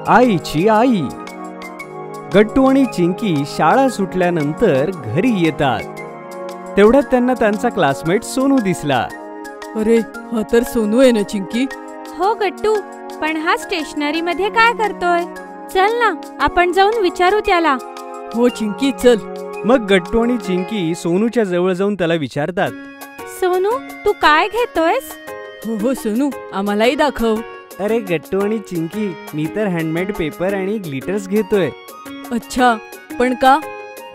आईची आई. गट्टू आणि चिंकी शाळा सुटल्यानंतर घरी येतात. तेवढ्यात त्यांना त्यांचा क्लासमेट सोनू दिसला. अरे, हा तर सोनू आहे ना चिंकी? हो गट्टू, पण हा स्टेशनरी मध्ये काय करतोय? चल ना, आपण जाऊन विचारू त्याला. हो चिंकी, चल. मग गट्टू आणि चिंकी सोनूच्या जवळ जाऊन त्याला विचारतात, सोनू, तू काय घेतोयस? हो हो सोनू, आम्हालाही दाखव. अरे गट्टू आणि चिंकी, मी तर हँडमेड पेपर आणि ग्लिटर्स घेतोय. अच्छा, पण का?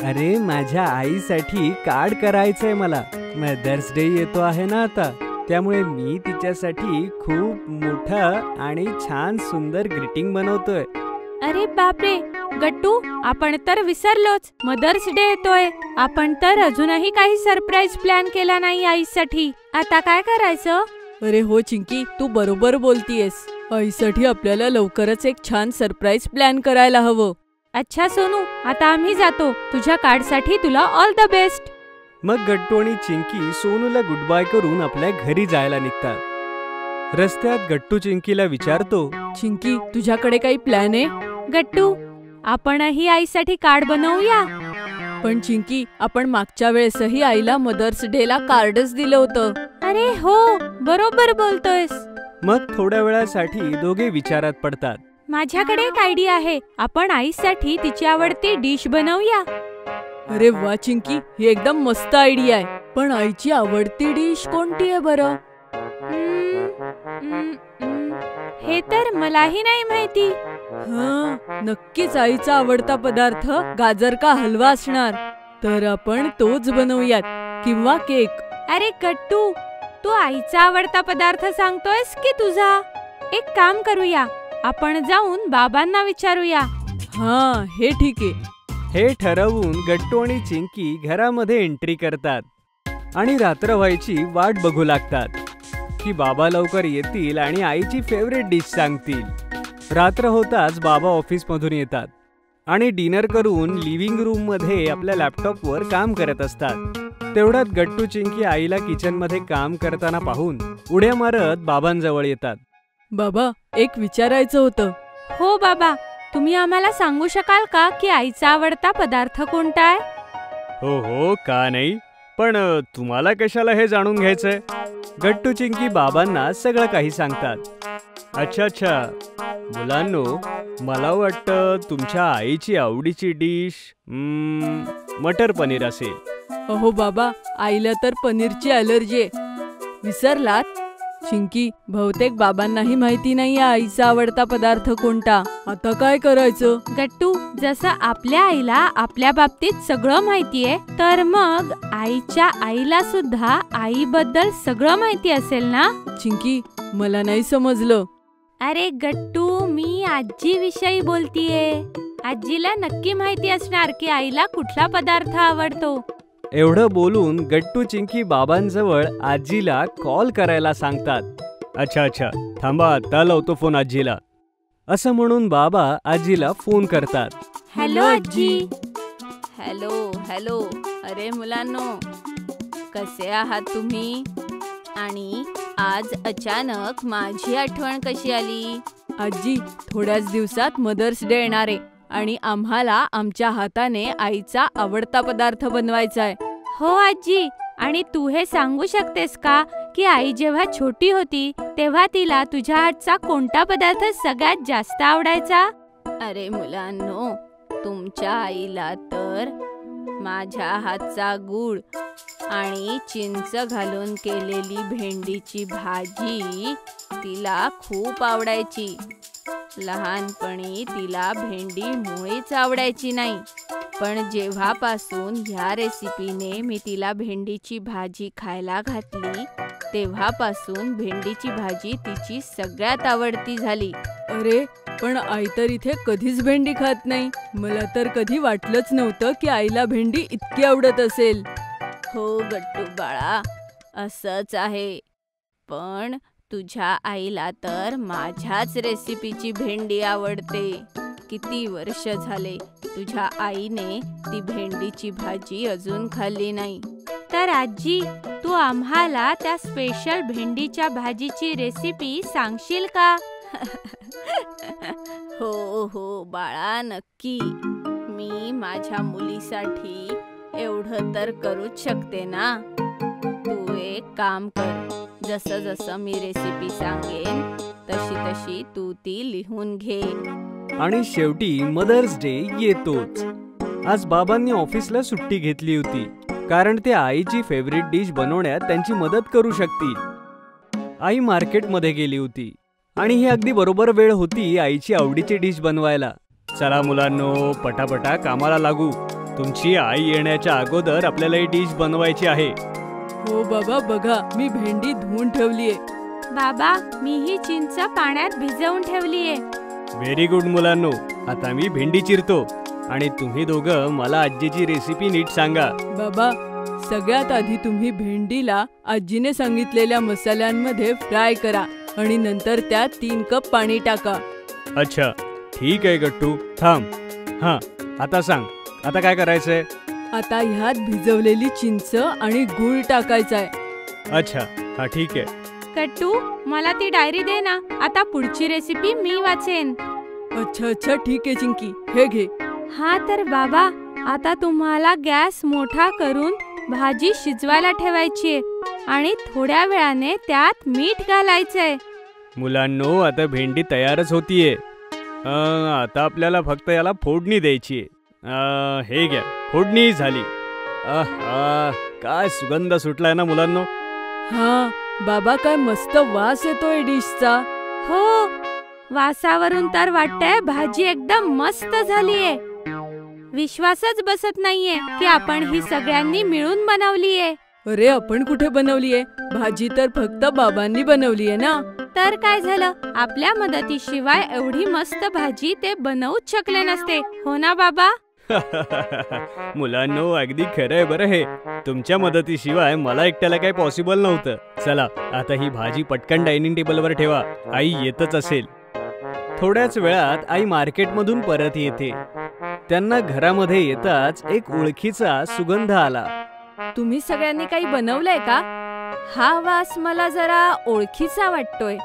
अरे, माझ्या आईसाठी कार्ड करायचंय मला. मदर्स डे येतो आहे ना आता, त्यामुळे मी तिच्यासाठी खूप मोठं आणि छान सुंदर ग्रीटिंग बनवतोय. अरे बापरे गट्टू, आपण तर विसरलोच, मदर्स डे येतोय. आपण तर अजूनही काही सरप्राईज प्लॅन केला नाही आईसाठी. आता काय करायचं? अरे हो चिंकी, तू बरोबर बोलतीयस. आईसाठी आपल्याला लवकरच एक छान सरप्राईज प्लॅन करायला हवं. अच्छा सोनू, आता आम्ही जातो. तुझ्या कार्डसाठी तुला ऑल द बेस्ट. मग गट्टू आणि चिंकी सोनूला गुड बाय करून आपल्या घरी जायला निघतात. रस्त्यात गट्टू चिंकीला विचारतो, चिंकी, तुझ्याकडे काही प्लॅन आहे? गट्टू, आपणही आईसाठी कार्ड बनवूया. पण चिंकी, आपण मागच्या वेळेसही आईला मदर्स डे ला कार्डच दिलं होतं. अरे हो, बरोबर बोलतोयस. मग थोड्या वेळासाठी दोघे विचारात पडतात. माझ्याकडे एक आयडिया आहे. आपण आईसाठी तिची आवडती डिश बनवूया. अरे वा चिंकी, ही एकदम मस्त आयडिया आहे. पण आईची आवडती डिश कोणती आहे बरं? हे तर मलाही नाही माहिती. नक्कीच आईचा आवडता पदार्थ गाजर का हलवा असणार. तर आपण तोच बनवूयात, किंवा केक. अरे गट्टू, तू आईचा आवडता पदार्थ सांगतोयस की तुझा? एक काम करूया, आपण जाऊन बाबांना विचारूया. हा, हे ठीक आहे. हे ठरवून गट्टू आणि चिंकी घरामध्ये एंट्री करतात आणि रात्र व्हायची वाट बघू लागतात की बाबा लवकर येतील आणि आईची फेवरेट डिश सांगतील. रात्र होताच बाबा ऑफिस मधून येतात आणि डिनर करून लिव्हिंग रूम मध्ये आपल्या लॅपटॉपवर काम करत असतात. तेवढ्यात गट्टू चिंकी आईला किचन मध्ये काम करताना पाहून उड्या मारत बाबांजवळ येतात. बाबा, एक विचारायचं होतं. हो बाबा, तुम्ही आम्हाला सांगू शकाल का की आईचा आवडता पदार्थ कोणता आहे? हो हो, का नाही. पण तुम्हाला कशाला हे जाणून घ्यायचंय? गट्टू चिंकी बाबांना सगळं काही सांगतात. अच्छा, मुलांनो, मला वाटतं तुमच्या आईची आवडीची डिश मटर पनीर असेल. अहो बाबा, आईला तर पनीरची ॲलर्जी आहे. विसरलात? चिंकी, बहुतेक बाबांनाही माहिती नाही आईचा आवडता पदार्थ कोणता. आता काय करायचं? गट्टू, जसं आपल्या आईला आपल्या बाबतीत सगळं माहितीये, तर मग आईच्या आईला सुद्धा आईबद्दल सगळं माहिती असेल ना? चिंकी, मला नाही समजलं. अरे गट्टू, मी आजी विषयी बोलतीये. आजीला नक्की माहिती असणार की आईला कुठला पदार्थ आवडतो. एवढं बोलून गट्टू चिंकी बाबांजवळ आजीला कॉल करायला सांगतात. अच्छा, थांबा, आता लावतो फोन आजीला. असं म्हणून बाबा आजीला फोन करतात. हॅलो आजी. हॅलो. अरे मुलांनो, कसे आहात तुम्ही? आणि आज अचानक माझी आठवण कशी आली? आजी, थोड्याच दिवसात मदर्स डे येणार आहे आणि आम्हाला आमच्या हाताने आईचा आवडता पदार्थ बनवायचा आहे. हो आजी, आणि तू हे सांगू शकतेस का की आई जेव्हा छोटी होती तेव्हा तिला तुझ्या हातचा कोणता पदार्थ सगळ्यात जास्त आवडायचा? अरे मुलांनो, तुमच्या आईला तर माझ्या हातचा गूळ आणि चिंच घालून केलेली भेंडीची भाजी तिला खूप आवडायची. लहानपणी तिला भेंडी मुळीच आवडायची नाही, पण जेव्हापासून ह्या रेसिपीने मी तिला भेंडीची भाजी खायला घातली तेव्हापासून भेंडीची भाजी तिची सगळ्यात आवडती झाली. अरे, पण आई तर इथे कधीच भेंडी खात नाही. मला तर कधी वाटलंच नव्हतं की आईला भेंडी इतकी आवडत असेल. हो गट्टू बाळा, असंच आहे. पण तुझ्या आईला तर माझ्याच रेसिपीची भेंडी आवडते. किती वर्ष झाले तुझ्या आईने ती भेंडीची भाजी अजून खाल्ली नाही. तर आजी, तू आम्हाला त्या स्पेशल भेंडीच्या भाजीची रेसिपी सांगशील का? हो हो बाळा, नक्की. मी माझ्या मुलीसाठी एवढं तर करूच शकते ना. तू एक काम कर, जसं जसं मी रेसिपी सांगेन तशी तशी तू ती लिहून घे. आणि शेवटी मदर्स डे येतोच. आज बाबांनी ऑफिसला सुट्टी घेतली होती, कारण ते आईची फेवरेट डिश बनवण्यात त्यांची मदत करू शकतील. आई मार्केटमध्ये गेली होती आणि ही अगदी बरोबर वेळ होती आईची आवडीची डिश बनवायला. चला मुलांनो, पटापटा कामाला लागू. तुमची आई येण्याच्या अगोदर आपल्याला ही डिश बनवायची आहे. हो बाबा, बघा मी भेंडी धुवून ठेवलीये. बाबा, मी ही चिंच पाण्यात भिजवून ठेवलीये. व्हेरी गुड मुलांनो. आता मी भेंडी चिरतो आणि तुम्ही दोघं मला आजीची रेसिपी नीट सांगा. बाबा, सगळ्यात आधी तुम्ही भेंडीला आजीने सांगितलेल्या मसाल्यांमध्ये फ्राय करा आणि नंतर त्यात 3 कप पाणी टाका. अच्छा, ठीक आहे गट्टू, थांब. हां, आता सांग, आता काय करायचंय? आता ह्यात भिजवलेली चिंच आणि गूळ टाकायचाय. अच्छा, हा ठीक आहे. गट्टू, मला ती डायरी दे ना. आता पुढची रेसिपी मी वाचेन. अच्छा अच्छा, ठीक आहे चिंकी, हे घे. हा तर बाबा, आता तुम्हाला गॅस मोठा करून भाजी शिजवायला ठेवायची आणि थोड्या वेळाने त्यात मीठ घालायचंय. मुलांनो, आता भेंडी तयारच होतीये. आता आपल्याला फक्त याला फोडणी द्यायची. हे घ्या, फोडणी झाली. काय सुगंध सुटलाय ना मुलांनो. हा बाबा, काय मस्त वास येतोय डिशचा. हो, वासावरून तर वाटतंय भाजी एकदम मस्त झालीये. विश्वासच बसत नाहीये की आपण ही सगळ्यांनी मिळून बनवलीये. अरे, आपण कुठे बनवलीये? भाजी तर फक्त बाबांनी बनवलीये ना. तर काय झालं, आपल्या मदतीशिवाय एवढी मस्त भाजी ते बनवूच शकले नसते, हो ना बाबा? मुलांनो, अगदी खरंय बरं हे. तुमच्या मदतीशिवाय मला एकट्याला काही पॉसिबल नव्हतं. चला, आता ही भाजी पटकन डायनिंग टेबलवर ठेवा. आई येतच असेल. थोड्याच वेळात आई मार्केटमधून परत येते. त्यांना घरामध्ये येताच एक ओळखीचा सुगंध आला. तुम्ही सगळ्यांनी काही बनवलंय का? हा वास मला जरा ओळखीचा वाटतोय.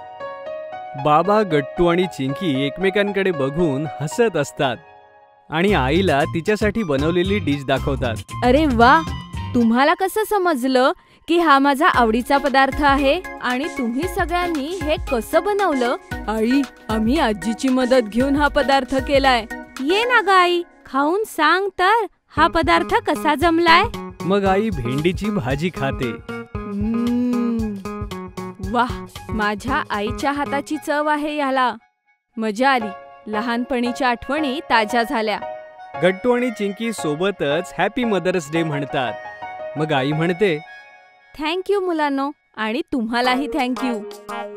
बाबा, गट्टू आणि चिंकी एकमेकांकडे बघून हसत असतात आणि आईला तिच्यासाठी बनवलेली डिश दाखवतात. अरे वा, तुम्हाला कसं समजलं की हा माझा आवडीचा पदार्थ आहे आणि तुम्ही सगळ्यांनी हे कसं बनवलं? आई, आम्ही आजीची मदत घेऊन हा पदार्थ केलाय. ये ना ग आई, खाऊन सांग तर हा पदार्थ कसा जमलाय. मग आई भेंडीची भाजी खाते. वाह, माझ्या आईच्या हाताची चव आहे ह्याला. मजा आली. लहानपणीच्या आठवणी ताज्या झाल्या. गट्टू आणि चिंकी सोबतच हॅपी मदर्स डे म्हणतात. मग आई म्हणते, थँक्यू मुलांनो, आणि तुम्हालाही थँक्यू.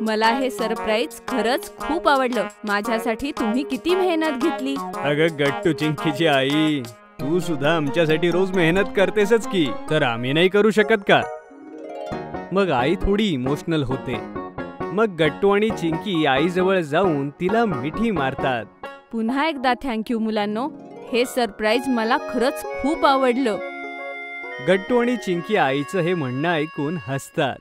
मला हे सरप्राईज खरंच खूप आवडलं. माझ्यासाठी तुम्ही किती मेहनत घेतली. अगं गट्टू, चिंकीची आई, तू सुद्धा आमच्यासाठी रोज मेहनत करतेसच की, तर आम्ही नाही करू शकत का? मग आई थोडी इमोशनल होते. मग गट्टू आणि चिंकी आईजवळ जाऊन तिला मिठी मारतात. पुन्हा एकदा थँक्यू मुलांनो, हे सरप्राईज मला खरंच खूप आवडलं. गट्टू आणि चिंकी आईचं हे म्हणणं ऐकून हसतात.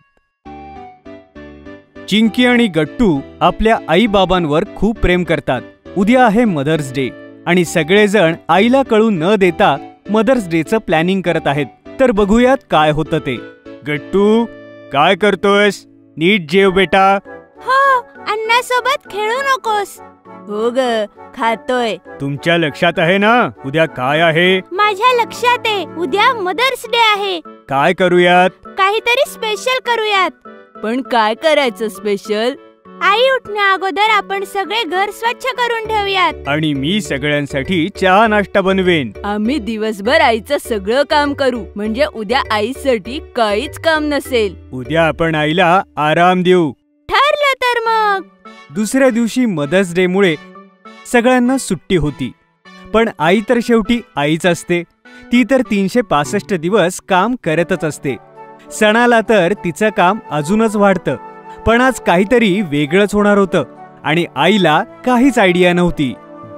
चिंकी आणि गट्टू आपल्या आई बाबांवर खूप प्रेम करतात. उद्या आहे मदर्स डे आणि सगळेजण आईला कळू न देता मदर्स डेचं प्लॅनिंग करत आहेत. तर बघूयात काय होतं ते. गट्टू, काय करतोयस? नीट जेव बेटा. हो, अन्नासोबत खेळू नकोस. हो ग, खातोय. तुमच्या लक्षात आहे ना उद्या काय आहे? माझ्या लक्षात आहे, उद्या मदर्स डे आहे. काय करूयात? काहीतरी स्पेशल करूयात. पण काय करायचं स्पेशल? आई उठण्या अगोदर आपण सगळे घर स्वच्छ करून ठेवूयात. आणि मी सगळ्यांसाठी चहा नाश्ता बनवेन. आम्ही दिवसभर आईचं सगळं काम करू, म्हणजे उद्या आईसाठी काहीच काम नसेल. उद्या आपण आईला आराम देऊ. ठरलं तर मग. दुसऱ्या दिवशी मदर्स डे मुळे सगळ्यांना सुट्टी होती. पण आई तर शेवटी आईच असते. ती तर 365 दिवस काम करतच असते. सणाला तर तिचं काम अजूनच वाढतं. पण आज काहीतरी वेगळंच होणार होतं आणि आईला काहीच आयडिया नव्हती.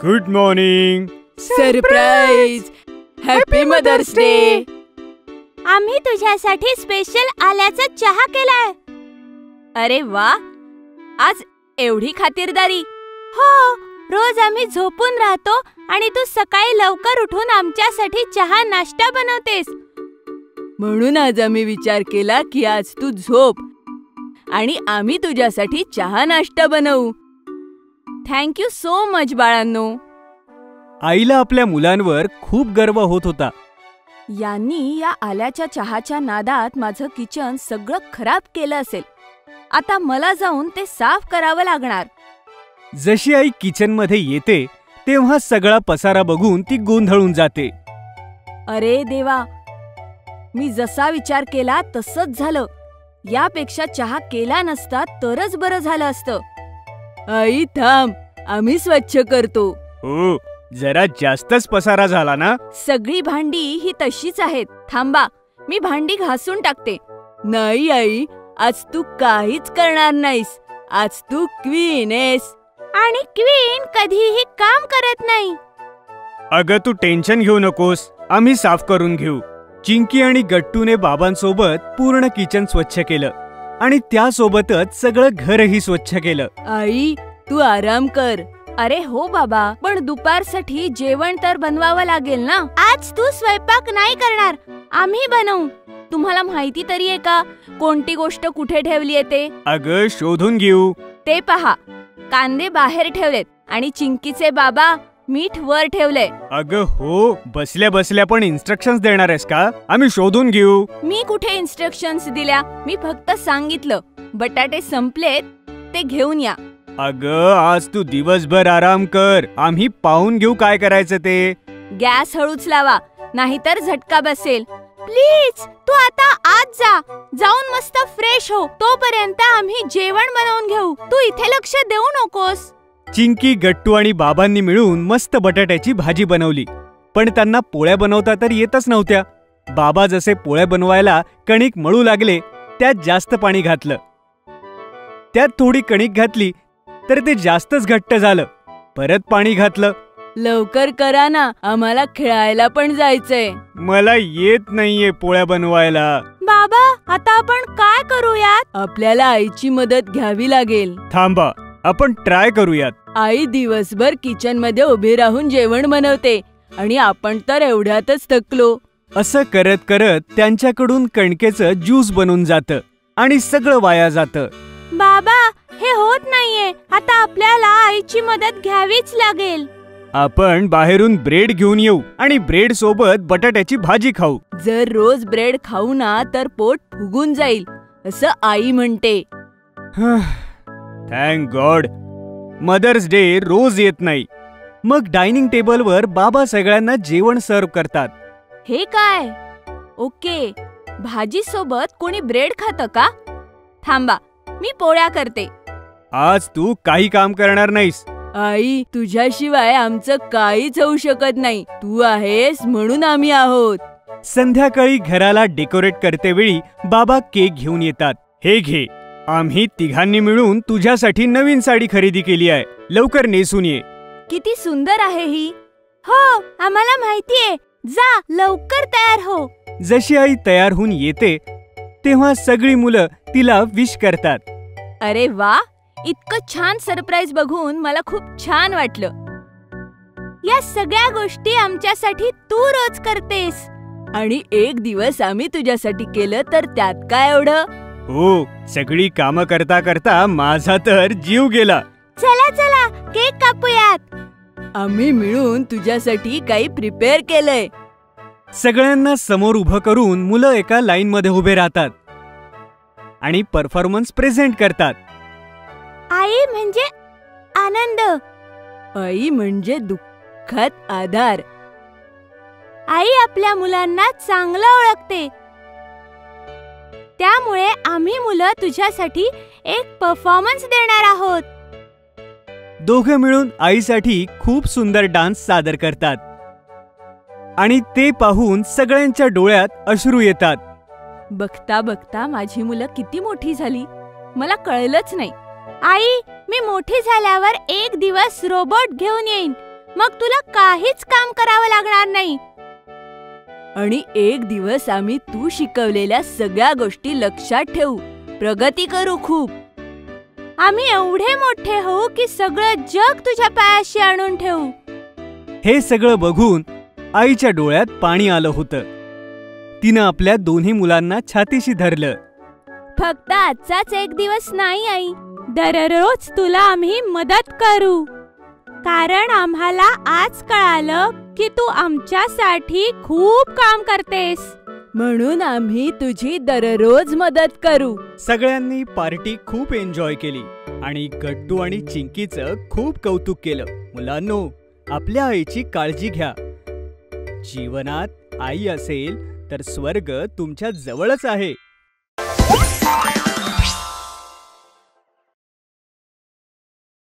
Good morning. Surprise! Happy mother's day. आम्ही तुझ्यासाठी स्पेशल आल्याचा चहा केलाय. अरे वा, आज एवढी खातिरदारी. हो, रोज आम्ही झोपून राहतो आणि तू सकाळी लवकर उठून आमच्यासाठी चहा नाश्ता बनवतेस. म्हणून आज आम्ही विचार केला की आज तू झोप आणि आम्ही तुझ्यासाठी चहा नाश्ता बनवू. थँक्यू सो मच बाळांनो. आईला आपल्या मुलांवर खूप गर्व होत होता. यांनी या आल्याच्या चहाच्या नादात माझं किचन सगळं खराब केलं असेल. आता मला जाऊन ते साफ करावं लागणार. जशी आई किचनमध्ये येते तेव्हा सगळा पसारा बघून ती गोंधळून जाते. अरे देवा, मी जसा विचार केला तसंच झालं. यापेक्षा चहा केला नसता तरच बरं झालं असतं. आई थांब, आम्ही स्वच्छ करतो. हो, जरा जास्तच पसारा झाला ना. सगळी भांडी ही तशीच आहेत. थांबा, मी भांडी घासून टाकते. नाही आई, आज तू काहीच करणार नाहीस. आज तू क्वीन आहेस. आणि क्वीन कधीही काम करत नाही. अगं तू टेन्शन घेऊ नकोस, आम्ही साफ करून घेऊ. चिंकी आणि गट्टूने बाबांसोबत पूर्ण किचन स्वच्छ केलं आणि त्यासोबतच सगळं घरही स्वच्छ केलं. आई तू आराम कर. अरे हो बाबा, पण दुपारसाठी जेवण तर बनवावं लागेल ना. आज तू स्वयंपाक नाही करणार, आम्ही बनवू. तुम्हाला माहिती तरी आहे का कोणती गोष्ट कुठे ठेवली आहे ते? अगं शोधून घेऊ. ते पहा, कांदे बाहेर ठेवलेत आणि चिंकीचे बाबा मीठ वर ठेवलंय. अगं हो, बसल्या बसल्या पण इन्स्ट्रक्शन्स देणार आहेस का? आम्ही शोधून घेऊ. मी कुठे इन्स्ट्रक्शन्स दिल्या? मी फक्त सांगितलं बटाटे संपलेत, ते घेऊन या. अगं आज तू दिवसभर आराम कर, आम्ही पाहून घेऊ काय करायचं ते. गॅस हळूच लावा, नाहीतर झटका बसेल. प्लीज तू आता आज जा, जाऊन मस्त फ्रेश हो. तोपर्यंत आम्ही जेवण बनवून घेऊ. तू इथे लक्ष देऊ नकोस. चिंकी, गट्टू आणि बाबांनी मिळून मस्त बटाट्याची भाजी बनवली. पण त्यांना पोळ्या बनवता तर येतच नव्हत्या. बाबा जसे पोळ्या बनवायला कणिक मळू लागले त्यात जास्त पाणी घातलं. त्यात थोडी कणिक घातली तर ते जास्तच घट्ट झालं. परत पाणी घातलं. लवकर करा ना, आम्हाला खेळायला पण जायचंय. मला येत नाहीये पोळ्या बनवायला. बाबा आता आपण काय करूयात? आपल्याला आईची मदत घ्यावी लागेल. थांबा, आपण ट्राय करूयात. आई दिवसभर किचन मध्ये उभी राहून जेवण बनवते आणि आपण तर एवढ्यातच थकलो. असं करत करत त्यांच्याकडून कणकेचं ज्यूस बनून जातं आणि सगळं वाया जातं. बाबा हे होत नाहीये, आता आपल्याला आईची मदत घ्यावीच लागेल. आपण बाहेरून ब्रेड घेऊन येऊ आणि ब्रेड सोबत बटाट्याची भाजी खाऊ. जर रोज ब्रेड खाऊ ना तर पोट फुगून जाईल असं आई म्हणते. थँक गॉड, मदर्स डे रोज येत नाही. मग डायनिंग टेबलवर बाबा सगळ्यांना जेवण सर्व करतात. हे काय? ओके, भाजी सोबत कोणी ब्रेड खातं का? थांबा, मी पोळ्या करते. आज तू काही काम करणार नाहीस. आई, तुझ्याशिवाय आमचं काहीच होऊ शकत नाही. तू आहेस म्हणून आम्ही आहोत. संध्याकाळी घराला डेकोरेट करतेवेळी बाबा केक घेऊन येतात. हे घे, आम्ही तिघांनी मिळून तुझ्यासाठी नवीन साडी खरेदी केली आहे. लवकर नेसून ये. किती सुंदर आहे ही. हो, आम्हाला माहितीये. जा, लवकर तयार हो. जशी आई तयार होऊन येते तेव्हा सगळी मुलं तिला विश करतात. अरे वा, इतकं छान सरप्राईज बघून मला खूप छान वाटलं. या सगळ्या गोष्टी आमच्यासाठी तू रोज करतेस आणि एक दिवस आम्ही तुझ्यासाठी केलं तर त्यात काय एवढं? हो, सगळी कामं करता करता माझा तर जीव गेला. चला चला केक कापूयात. आम्ही मिळून तुझ्यासाठी काही प्रिपेअर केलंय. सगळ्यांना समोर उभं करून मुलं एका लाईन मध्ये उभे राहतात आणि परफॉर्मन्स प्रेझेंट करतात. आई म्हणजे आनंद, आई म्हणजे दुःखात आधार. आई आपल्या मुलांना चांगलं ओळखते. त्यामुळे आम्ही मुलं तुझ्यासाठी एक परफॉर्मन्स देणार आहोत. दोघं मिळून आईसाठी खूप सुंदर डान्स सादर करतात आणि ते पाहून सगळ्यांच्या डोळ्यात अश्रू येतात. बघता बघता माझी मुलं किती मोठी झाली, मला कळलंच नाही. आई, मी मोठी झाल्यावर एक दिवस रोबोट घेऊन येईन. मग तुला काहीच काम करावं लागणार नाही. आणि एक दिवस आम्ही तू शिकवलेल्या सगळ्या गोष्टी लक्षात ठेवू, प्रगती करू खूप. आम्ही एवढे मोठे होऊ की सगळं जग तुझ्या पायाशी आणून ठेवू. हे सगळं बघून आईच्या डोळ्यात पाणी आलं होतं. तिनं आपल्या दोन्ही मुलांना छातीशी धरलं. फक्त आजचाच एक दिवस नाही आई, दररोज तुला आम्ही मदत करू. कारण आम्हाला आज कळालं की तू आमच्यासाठी खूप काम करतेस. म्हणून आम्ही तुझी दररोज मदत करू. सगळ्यांनी पार्टी खूप एन्जॉय केली आणि गट्टू आणि चिंकीचं खूप कौतुक केलं. मुलांनो, आपल्या आईची काळजी घ्या. जीवनात आई असेल तर स्वर्ग तुमच्या जवळच आहे.